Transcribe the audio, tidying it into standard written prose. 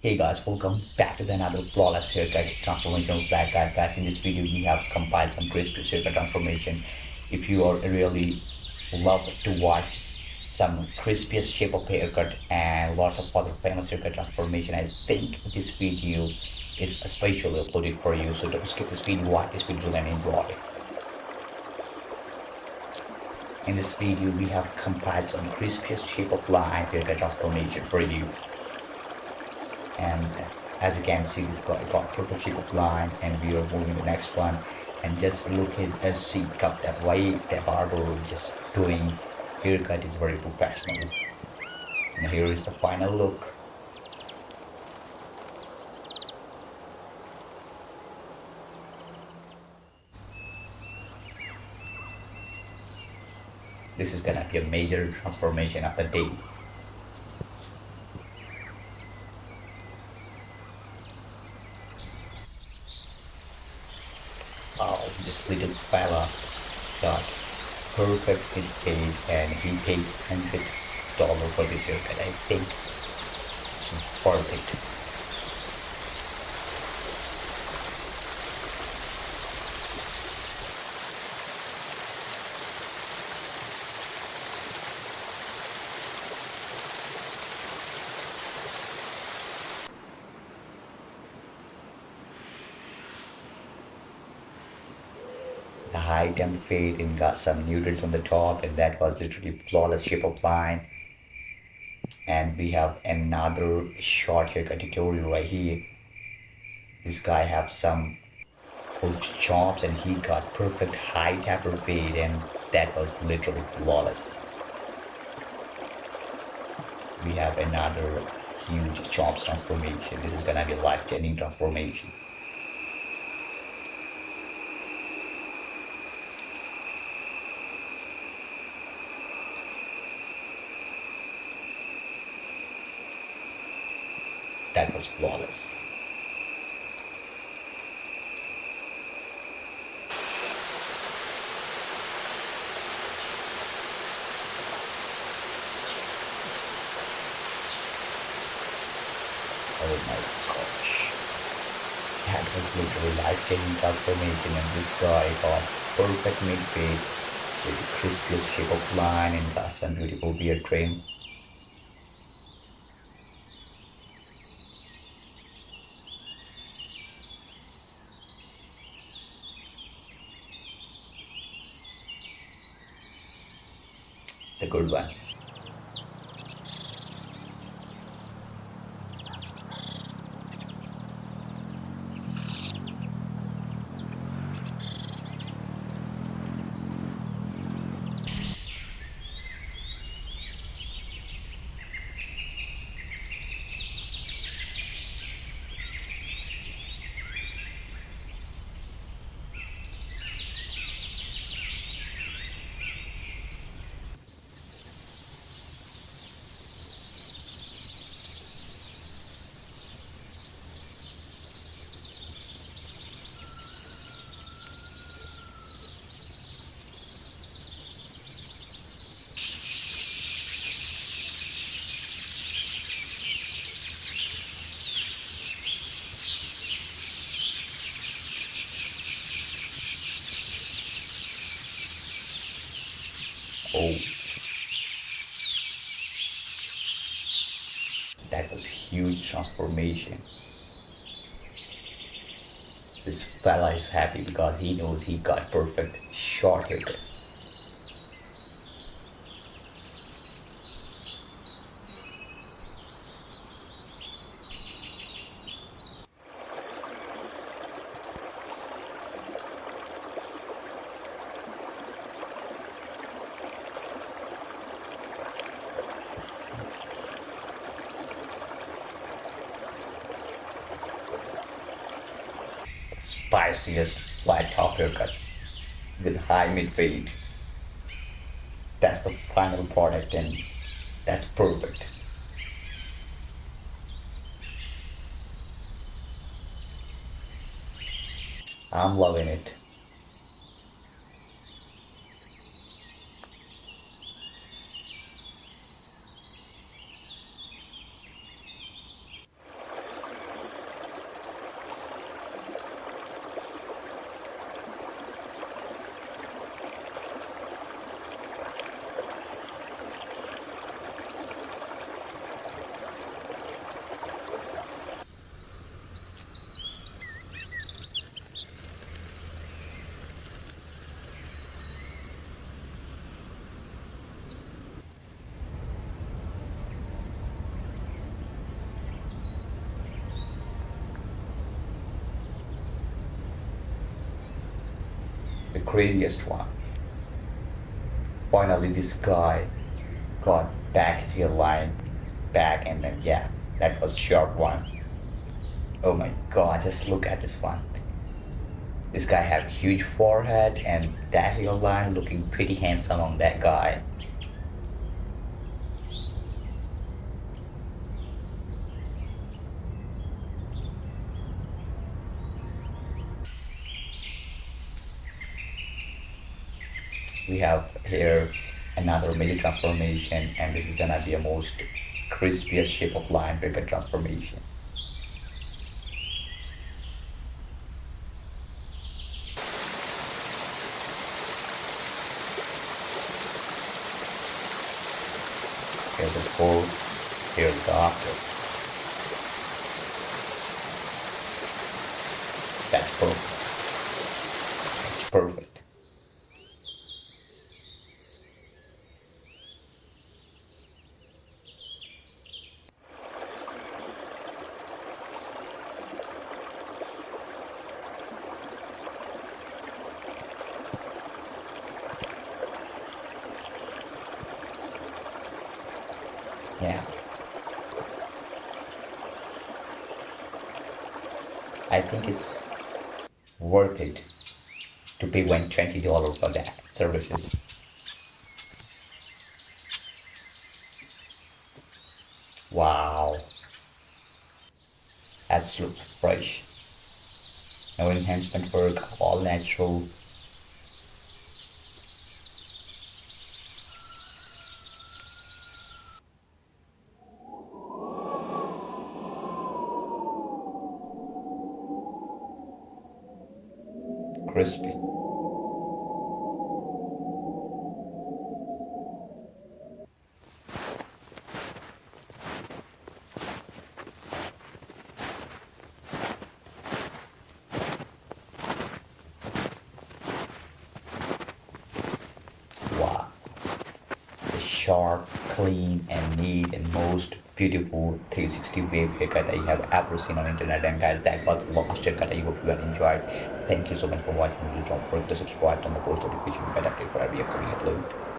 Hey guys, welcome back to another flawless haircut transformation of black guys. Guys, in this video we have compiled some crispy haircut transformation. If you are really love to watch some crispiest shape of haircut and lots of other famous haircut transformation, I think this video is especially uploaded for you. So don't skip this video, watch this video and enjoy. In this video we have compiled some crispiest shape of line haircut transformation for you. And as you can see, this guy got perfect shape of line, and we are moving the next one. And just look his seat cut, that way the barber just doing haircut is very professional. And here is the final look. This is gonna be a major transformation of the day. Oh, this little fella got perfect his face, and he paid $100 for this haircut. I think it's worth it. The height and fade and got some nutrients on the top, and that was literally flawless shape of line. And we have another short haircut tutorial right here. This guy have some full chops, and he got perfect high tapper fade, and that was literally flawless. We have another huge chops transformation. This is gonna be a life-changing transformation. That was flawless. Oh my gosh. That was literally life-changing transformation, and this guy got perfect mid-fade with the crispiest shape of line and got some beautiful beard trim. The good one. Oh, that was huge transformation. This fella is happy because he knows he got perfect short haircut. Spiciest flat top haircut with high mid fade. That's the final product, and that's perfect. I'm loving it. craziest one. Finally, this guy got back his hairline back, and then yeah, that was sharp one. Oh my god, just look at this one. This guy have huge forehead and that hairline looking pretty handsome on that guy. We have here another major transformation, and this is gonna be a most crispiest shape of line haircut transformation. Here's the before, here's the after. That's perfect. It's perfect. Yeah. I think it's worth it to pay $120 for that services. Wow, that looks fresh. No enhancement work, all natural. Crispy. Wow. The sharp, clean, and neat, and most beautiful 360 wave haircut I have ever seen on internet. And guys, that was the last haircut. I hope you have enjoyed. Thank you so much for watching. Don't forget to subscribe on the post notification bell update for every upcoming upload.